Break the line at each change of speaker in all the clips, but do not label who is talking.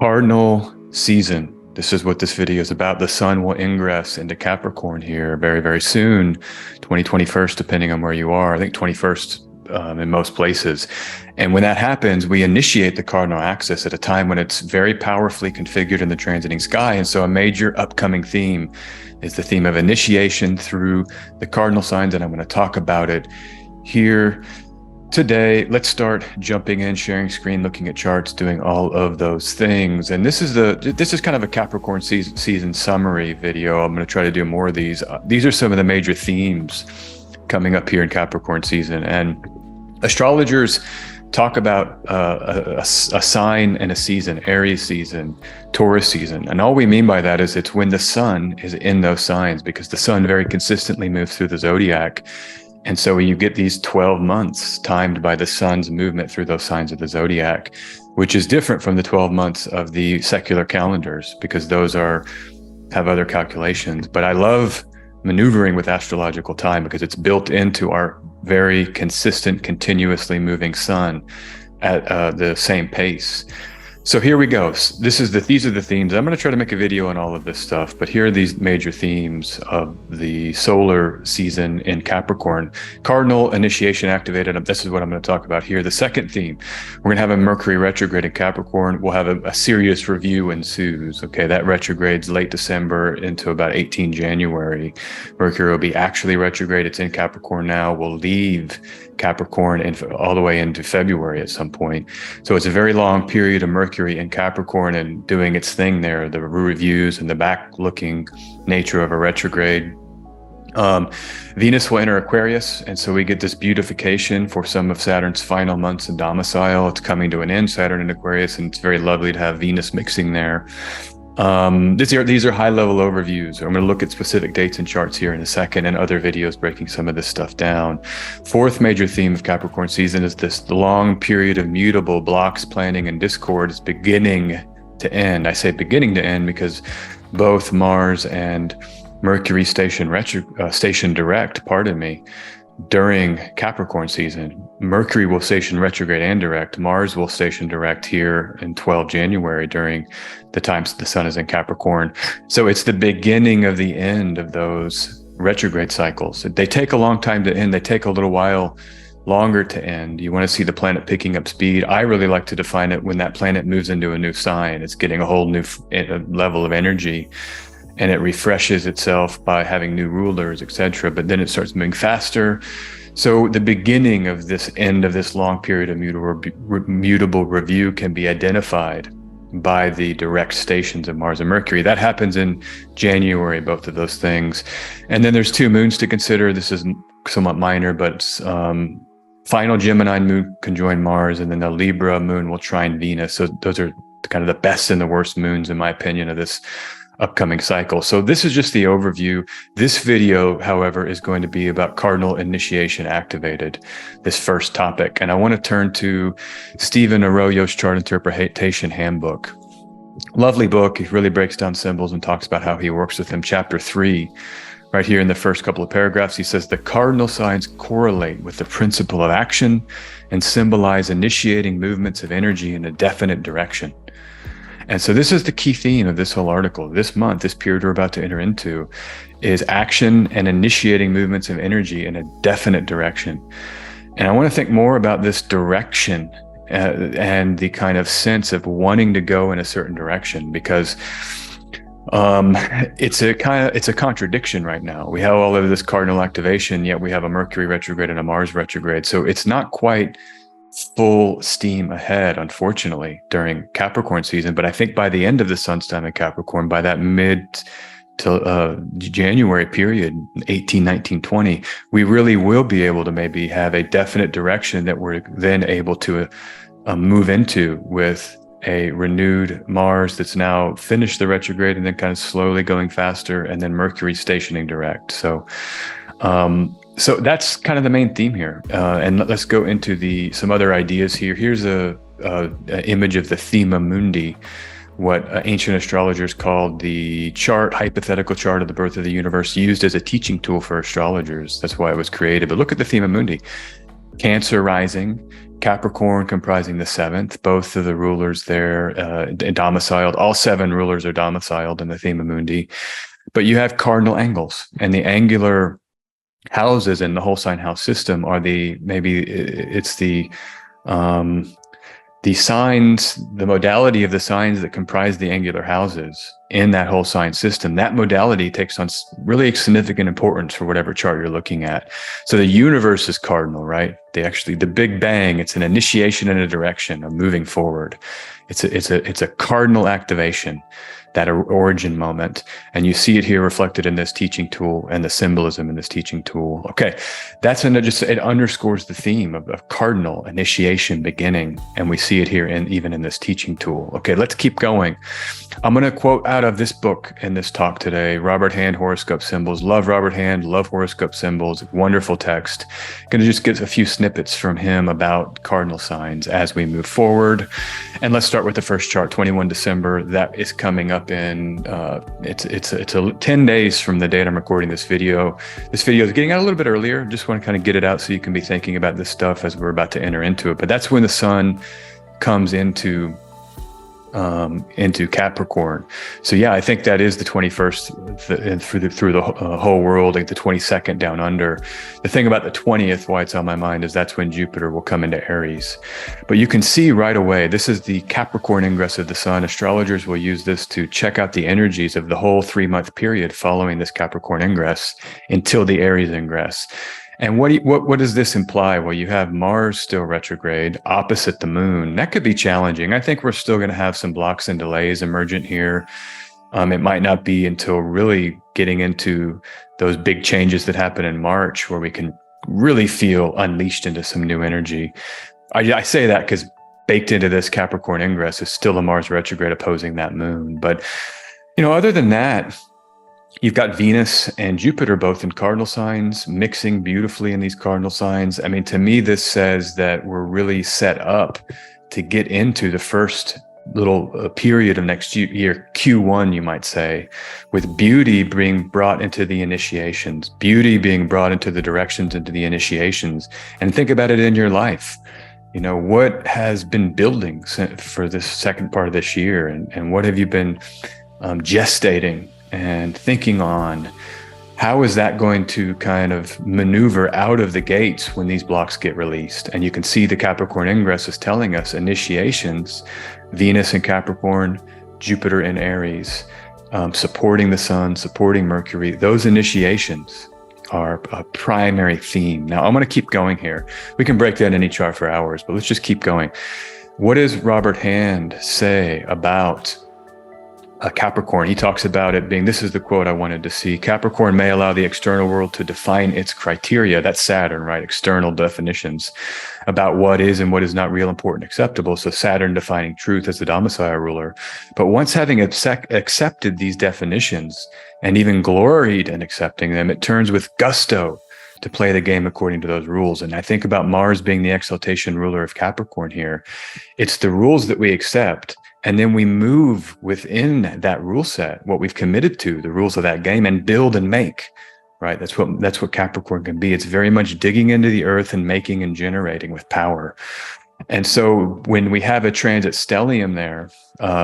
Cardinal season. This is what this video is about. The sun will ingress into Capricorn here very, very soon, 2021st, depending on where you are. I think 21st in most places. And when that happens, we initiate the cardinal axis at a time when it's very powerfully configured in the transiting sky. And so a major upcoming theme is the theme of initiation through the cardinal signs. And I'm going to talk about it here today. Let's start jumping in, sharing screen, looking at charts, doing all of those things. And this is kind of a Capricorn season summary video. I'm going to try to do more of these. These are some of the major themes coming up here in Capricorn season. And astrologers talk about a sign and a season, Aries season, Taurus season. And all we mean by that is it's when the sun is in those signs, because the sun very consistently moves through the zodiac. And so you get these 12 months timed by the sun's movement through those signs of the zodiac, which is different from the 12 months of the secular calendars, because those have other calculations. But I love maneuvering with astrological time because it's built into our very consistent, continuously moving sun at the same pace. So here we go. These are the themes. I'm going to try to make a video on all of this stuff, but here are these major themes of the solar season in Capricorn. Cardinal initiation activated. This is what I'm going to talk about here. The second theme, we're going to have a Mercury retrograde in Capricorn. We'll have a serious review ensues. Okay, that retrogrades late December into about 18 January. Mercury will be actually retrograde. It's in Capricorn now. We'll leave Capricorn and all the way into February at some point. So it's a very long period of Mercury in Capricorn and doing its thing there, the reviews and the back-looking nature of a retrograde. Venus will enter Aquarius, and so we get this beautification for some of Saturn's final months in domicile. It's coming to an end, Saturn in Aquarius, and it's very lovely to have Venus mixing there. These are high-level overviews. I'm going to look at specific dates and charts here in a second, and other videos breaking some of this stuff down. Fourth major theme of Capricorn season is the long period of mutable blocks, planning, and discord is beginning to end. I say beginning to end because both Mars and Mercury station direct, during Capricorn season. Mercury will station retrograde and direct. Mars will station direct here in 12 January during the times the sun is in Capricorn. So it's the beginning of the end of those retrograde cycles. They take a long time to end. They take a little while longer to end. You want to see the planet picking up speed. I really like to define it when that planet moves into a new sign. It's getting a whole new level of energy, and it refreshes itself by having new rulers, etc. But then it starts moving faster. So the beginning of this end of this long period of mutable review can be identified by the direct stations of Mars and Mercury. That happens in January, both of those things. And then there's two moons to consider. This is somewhat minor, but final Gemini moon conjoin Mars, and then the Libra moon will trine Venus. So those are kind of the best and the worst moons, in my opinion, of this upcoming cycle. So this is just the overview. This video, however, is going to be about cardinal initiation activated, this first topic. And I want to turn to Stephen Arroyo's Chart Interpretation Handbook. Lovely book. He really breaks down symbols and talks about how he works with them. Chapter 3, right here in the first couple of paragraphs, he says the cardinal signs correlate with the principle of action and symbolize initiating movements of energy in a definite direction. And so this is the key theme of this whole article. This month, this period we're about to enter into, is action and initiating movements of energy in a definite direction. And I want to think more about this direction and the kind of sense of wanting to go in a certain direction, because it's a contradiction right now. We have all of this cardinal activation, yet we have a Mercury retrograde and a Mars retrograde. So it's not quite full steam ahead, unfortunately, during Capricorn season. But I think by the end of the sun's time in Capricorn, by that mid to January period, 18, 19, 20, we really will be able to maybe have a definite direction that we're then able to move into with a renewed Mars that's now finished the retrograde and then kind of slowly going faster, and then Mercury stationing direct. So that's kind of the main theme here. And let's go into some other ideas here. Here's an image of the Thema Mundi, what ancient astrologers called the hypothetical chart of the birth of the universe, used as a teaching tool for astrologers. That's why it was created. But look at the Thema Mundi. Cancer rising, Capricorn comprising the seventh. Both of the rulers there domiciled. All seven rulers are domiciled in the Thema Mundi. But you have cardinal angles, and the angular houses in the whole sign house system are the signs, the modality of the signs that comprise the angular houses in that whole sign system. That modality takes on really significant importance for whatever chart you're looking at. So the universe is cardinal, right? The Big Bang, it's an initiation in a direction of moving forward. It's a cardinal activation, that origin moment. And you see it here reflected in this teaching tool and the symbolism in this teaching tool. Okay, it underscores the theme of cardinal initiation, beginning. And we see it here even in this teaching tool. Okay, let's keep going. I'm going to quote out of this book in this talk today, Robert Hand, Horoscope Symbols. Love Robert Hand, love horoscope symbols. Wonderful text. Going to just get a few snippets from him about cardinal signs as we move forward. And let's start with the first chart, 21 December. That is coming up in, it's 10 days from the date I'm recording this video. This video is getting out a little bit earlier. Just want to kind of get it out so you can be thinking about this stuff as we're about to enter into it. But that's when the sun comes into Capricorn. So yeah, I think that is the 21st through the whole world, like the 22nd down under. The thing about the 20th, why it's on my mind, is that's when Jupiter will come into Aries. But you can see right away, this is the Capricorn ingress of the sun. Astrologers will use this to check out the energies of the whole 3-month period following this Capricorn ingress until the Aries ingress. And what does this imply? Well, you have Mars still retrograde opposite the moon. That could be challenging. I think we're still going to have some blocks and delays emergent here. It might not be until really getting into those big changes that happen in March where we can really feel unleashed into some new energy. I say that because baked into this Capricorn ingress is still a Mars retrograde opposing that moon. But, other than that, you've got Venus and Jupiter both in cardinal signs, mixing beautifully in these cardinal signs. I mean, to me, this says that we're really set up to get into the first little period of next year, Q1, you might say, with beauty being brought into the initiations, beauty being brought into the directions, into the initiations. And think about it in your life. What has been building for this second part of this year? And what have you been gestating and thinking on? How is that going to kind of maneuver out of the gates when these blocks get released? And you can see the Capricorn ingress is telling us initiations, Venus in Capricorn, Jupiter in Aries, supporting the sun, supporting Mercury. Those initiations are a primary theme. Now, I'm going to keep going here. We can break down any chart for hours, but let's just keep going. What does Robert Hand say about Capricorn? He talks about it being, this is the quote I wanted to see: Capricorn may allow the external world to define its criteria. That's Saturn, right? External definitions about what is and what is not real, important, acceptable. So Saturn defining truth as the domicile ruler. But once having accepted these definitions and even gloried in accepting them, it turns with gusto to play the game according to those rules. And I think about Mars being the exaltation ruler of Capricorn here. It's the rules that we accept, and then we move within that rule set, what we've committed to, the rules of that game, and build and make, right? That's what Capricorn can be. It's very much digging into the earth and making and generating with power. And so when we have a transit stellium there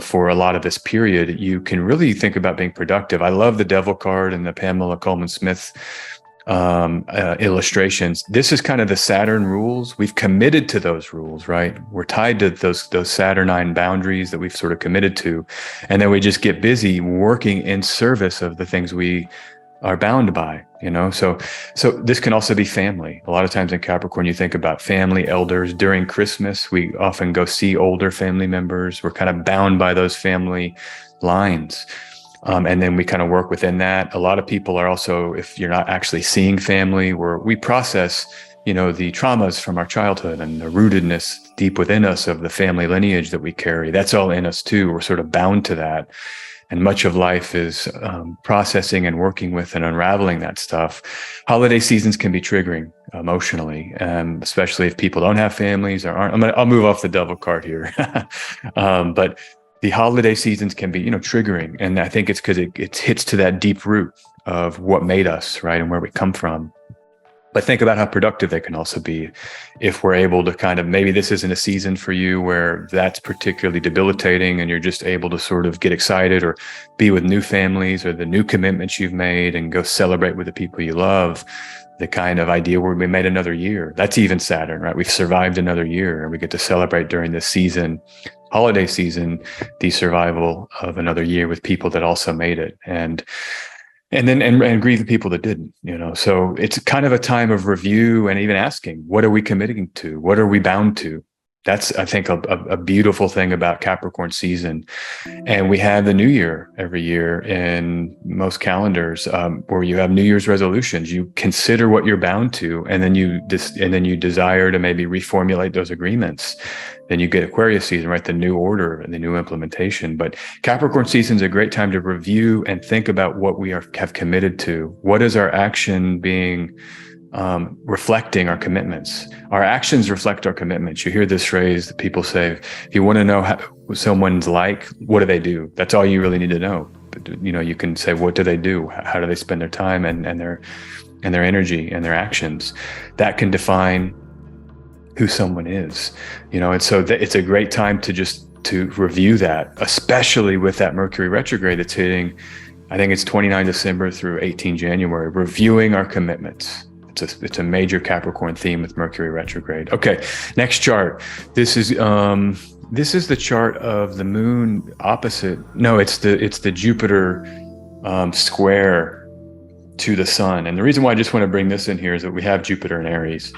for a lot of this period, you can really think about being productive. I love the Devil card and the Pamela Coleman-Smith illustrations. This is kind of the Saturn rules. We've committed to those rules, right? We're tied to those Saturnine boundaries that we've sort of committed to. And then we just get busy working in service of the things we are bound by, So this can also be family. A lot of times in Capricorn, you think about family, elders. During Christmas, we often go see older family members. We're kind of bound by those family lines. And then we kind of work within that. A lot of people are also, if you're not actually seeing family, we process, the traumas from our childhood and the rootedness deep within us of the family lineage that we carry. That's all in us too. We're sort of bound to that. And much of life is processing and working with and unraveling that stuff. Holiday seasons can be triggering emotionally, especially if people don't have families or aren't. I'll move off the Devil card here. But the holiday seasons can be, triggering. And I think it's because it hits to that deep root of what made us, right? And where we come from. But think about how productive they can also be if we're able to kind of, maybe this isn't a season for you where that's particularly debilitating and you're just able to sort of get excited or be with new families or the new commitments you've made and go celebrate with the people you love. The kind of idea where we made another year. That's even Saturn, right? We've survived another year and we get to celebrate during this season, holiday season, the survival of another year with people that also made it. And then grieve the people that didn't, so it's kind of a time of review and even asking, what are we committing to? What are we bound to? That's, I think, a beautiful thing about Capricorn season. And we have the new year every year in most calendars, where you have New Year's resolutions. You consider what you're bound to, and then you desire to maybe reformulate those agreements. Then you get Aquarius season, right? The new order and the new implementation. But Capricorn season is a great time to review and think about what we have committed to. What is our action being reflecting our commitments? Our actions reflect our commitments. You hear this phrase that people say, if you want to know what someone's like, what do they do? That's all you really need to know. But, you can say, what do they do? How do they spend their time and their energy and their actions? That can define who someone is, and so it's a great time to review that, especially with that Mercury retrograde that's hitting, I think it's 29 December through 18 January, reviewing our commitments. It's a major Capricorn theme with Mercury retrograde. Okay, next chart. This is the chart of the moon opposite. No, it's the Jupiter square to the sun. And the reason why I just want to bring this in here is that we have Jupiter in Aries.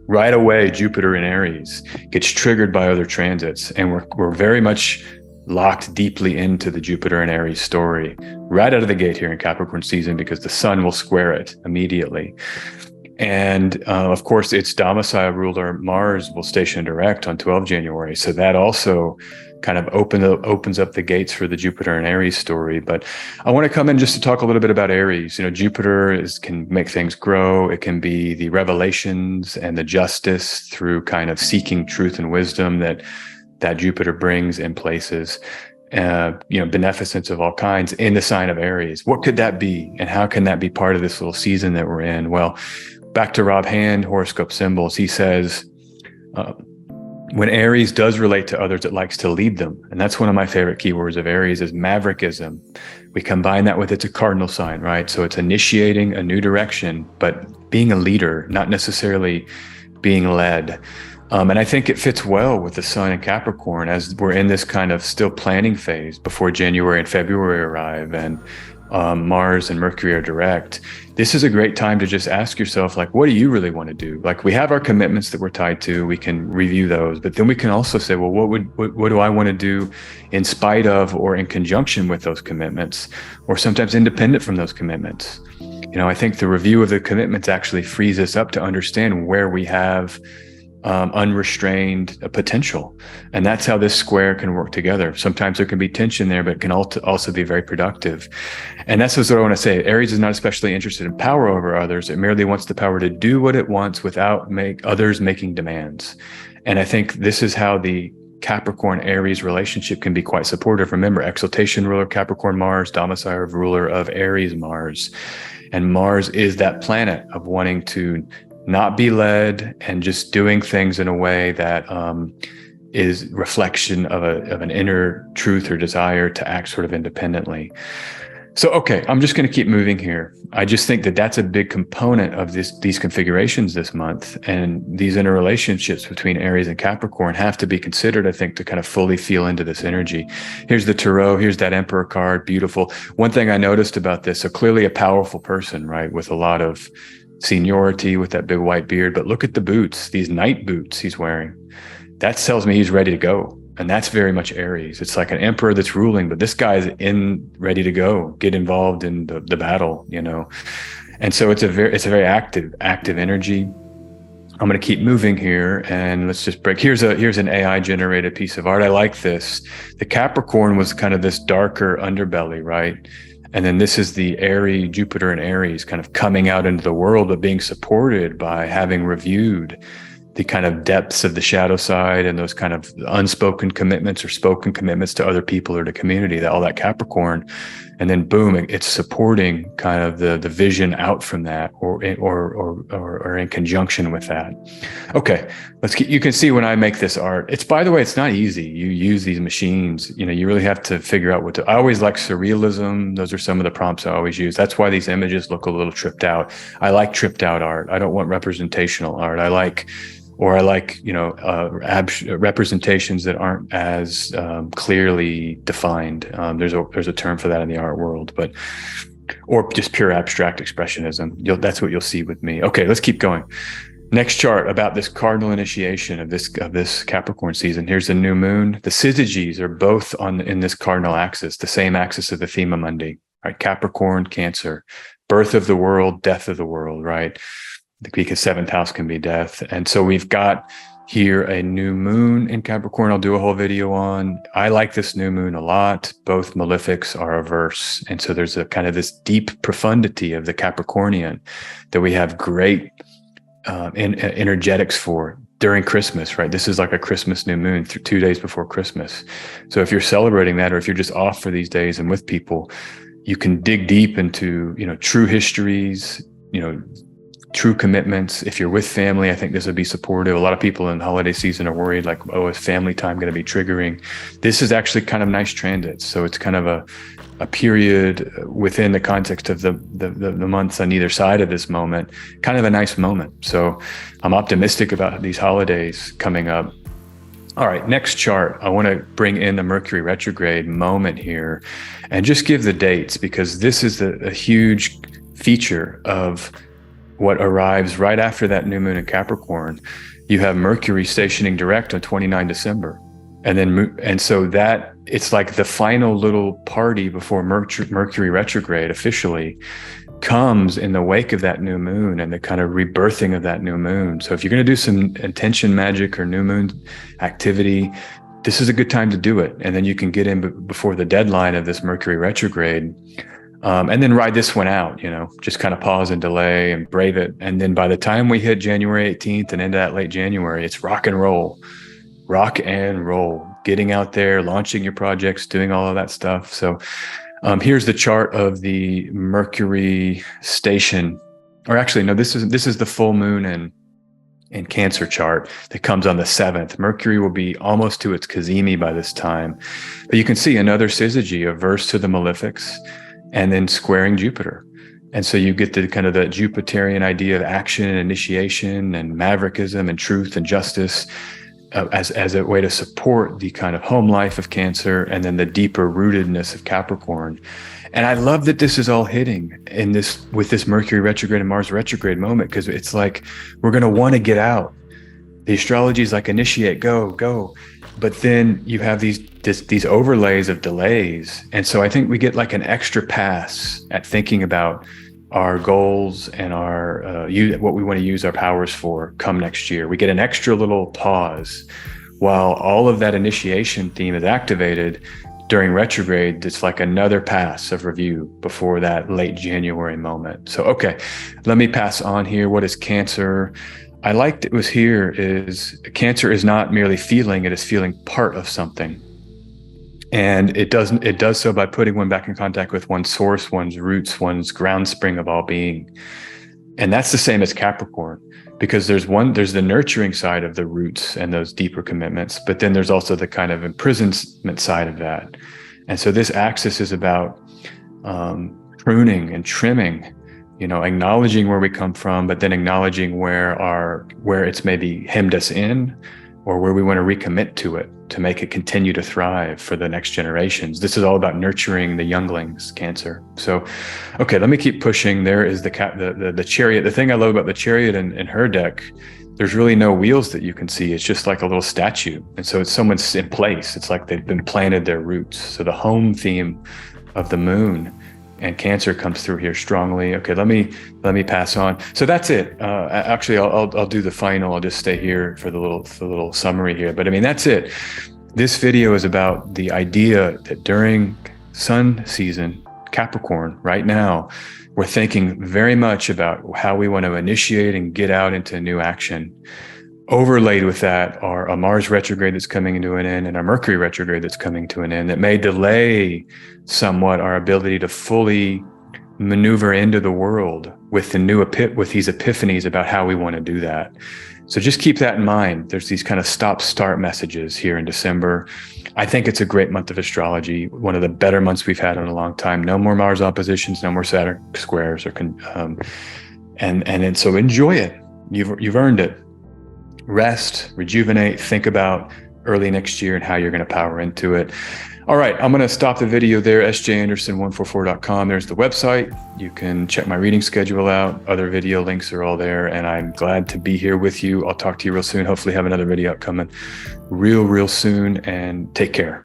Right away, Jupiter in Aries gets triggered by other transits, and we're very much locked deeply into the Jupiter and Aries story right out of the gate here in Capricorn season, because the sun will square it immediately. And of course, its domicile ruler Mars will station direct on 12 January. So that also kind of opens up the gates for the Jupiter and Aries story. But I want to come in just to talk a little bit about Aries. Jupiter can make things grow. It can be the revelations and the justice through kind of seeking truth and wisdom that Jupiter brings in places, beneficence of all kinds in the sign of Aries. What could that be? And how can that be part of this little season that we're in? Well, back to Rob Hand, horoscope symbols, he says, when Aries does relate to others, it likes to lead them. And that's one of my favorite keywords of Aries is maverickism. We combine that with it's a cardinal sign, right? So it's initiating a new direction, but being a leader, not necessarily being led. And I think it fits well with the sun in Capricorn as we're in this kind of still planning phase before January and February arrive and Mars and Mercury are direct. This is a great time to just ask yourself, like, what do you really want to do? Like, we have our commitments that we're tied to, we can review those, but then we can also say, well, what do I want to do in spite of or in conjunction with those commitments, or sometimes independent from those commitments? I think the review of the commitments actually frees us up to understand where we have unrestrained potential. And that's how this square can work together. Sometimes there can be tension there, but it can also be very productive. And that's what I want to say. Aries is not especially interested in power over others. It merely wants the power to do what it wants without others making demands. And I think this is how the Capricorn-Aries relationship can be quite supportive. Remember, exaltation ruler Capricorn Mars, domicile ruler of Aries Mars. And Mars is that planet of wanting to not be led and just doing things in a way that is reflection of an inner truth or desire to act sort of independently. So, okay, I'm just going to keep moving here. I just think that that's a big component of these configurations this month, and these interrelationships between Aries and Capricorn have to be considered, I think, to kind of fully feel into this energy. Here's the Tarot. Here's that Emperor card. Beautiful. One thing I noticed about this, so clearly a powerful person, right, with a lot of seniority, with that big white beard, but look at the boots, these night boots he's wearing. That tells me he's ready to go. And that's very much Aries. It's like an emperor that's ruling, but this guy's ready to go, get involved in the battle, And so it's a very active energy. I'm going to keep moving here, and let's just break. Here's an AI generated piece of art. I like this. The Capricorn was kind of this darker underbelly, right? And then this is the Jupiter and Aries kind of coming out into the world, but being supported by having reviewed the kind of depths of the shadow side and those kind of unspoken commitments or spoken commitments to other people or to community, that all that Capricorn. And then boom, it's supporting kind of the vision out from that, or in conjunction with that. Okay, you can see when I make this art, it's, by the way, it's not easy. You use these machines, you really have to figure out I always like surrealism. Those are some of the prompts I always use. That's why these images look a little tripped out. I like tripped out art. I don't want representational art. I like representations that aren't as clearly defined. There's a term for that in the art world, or just pure abstract expressionism. That's what you'll see with me. Okay, let's keep going. Next chart about this cardinal initiation of this Capricorn season. Here's the new moon. The syzygies are both in this cardinal axis, the same axis of the theme of Monday. Right, Capricorn, Cancer, birth of the world, death of the world. Right. Because seventh house can be death. And so we've got here a new moon in Capricorn. I'll do a whole video on. I like this new moon a lot. Both malefics are averse. And so there's a kind of this deep profundity of the Capricornian that we have great energetics for during Christmas, right? This is like a Christmas new moon 2 days before Christmas. So if you're celebrating that, or if you're just off for these days and with people, you can dig deep into, true histories, true commitments. If you're with family, I think this would be supportive. A lot of people in the holiday season are worried, like, oh, is family time going to be triggering? This is actually kind of nice transits. So it's kind of a period within the context of the months on either side of this moment, kind of a nice moment. So I'm optimistic about these holidays coming up. All right, next chart. I want to bring in the Mercury retrograde moment here and just give the dates, because this is a huge feature of what arrives right after that new moon in Capricorn. You have Mercury stationing direct on 29 December. And so that it's like the final little party before Mercury retrograde officially comes in the wake of that new moon and the kind of rebirthing of that new moon. So if you're going to do some intention magic or new moon activity, this is a good time to do it. And then you can get in before the deadline of this Mercury retrograde. And then ride this one out, just kind of pause and delay and brave it. And then by the time we hit January 18th and into that late January, it's rock and roll, getting out there, launching your projects, doing all of that stuff. So here's the chart of the Mercury station, or actually, no, this is the full moon in Cancer chart that comes on the 7th. Mercury will be almost to its cazimi by this time, but you can see another syzygy, averse to the malefics, and then squaring Jupiter. And so you get the kind of the Jupiterian idea of action and initiation and maverickism and truth and justice as a way to support the kind of home life of Cancer, and then the deeper rootedness of Capricorn. And I love that this is all hitting with this Mercury retrograde and Mars retrograde moment, because it's like we're going to want to get out. The astrology is like initiate, go. But then you have these overlays of delays. And so I think we get like an extra pass at thinking about our goals and our what we want to use our powers for come next year. We get an extra little pause while all of that initiation theme is activated during retrograde. It's like another pass of review before that late January moment. So, okay, let me pass on here. What is Cancer? I liked it was here is Cancer is not merely feeling, it is feeling part of something. And it does so by putting one back in contact with one's source, one's roots, one's ground spring of all being. And that's the same as Capricorn, because there's the nurturing side of the roots and those deeper commitments, but then there's also the kind of imprisonment side of that. And so this axis is about pruning and trimming, acknowledging where we come from, but then acknowledging where it's maybe hemmed us in, or where we want to recommit to it to make it continue to thrive for the next generations. This is all about nurturing the younglings, Cancer. So, okay, let me keep pushing. There is the Chariot. The thing I love about the Chariot in her deck, there's really no wheels that you can see. It's just like a little statue. And so it's someone's in place. It's like they've been planted their roots. So the home theme of the moon and Cancer comes through here strongly. Okay, let me pass on. So that's it. Actually, I'll do the final. I'll just stay here for the little summary here. But I mean, that's it. This video is about the idea that during Sun season, Capricorn, right now, we're thinking very much about how we want to initiate and get out into new action. Overlaid with that are a Mars retrograde that's coming to an end and a Mercury retrograde that's coming to an end that may delay somewhat our ability to fully maneuver into the world with with these epiphanies about how we want to do that. So just keep that in mind. There's these kind of stop-start messages here in December. I think it's a great month of astrology, one of the better months we've had in a long time. No more Mars oppositions, no more Saturn squares, and so enjoy it. You've earned it. Rest, rejuvenate, think about early next year and how you're going to power into it. All right, I'm going to stop the video there. sjanderson144.com. There's the website. You can check my reading schedule out. Other video links are all there, and I'm glad to be here with you. I'll talk to you real soon. Hopefully have another video coming real soon, and take care.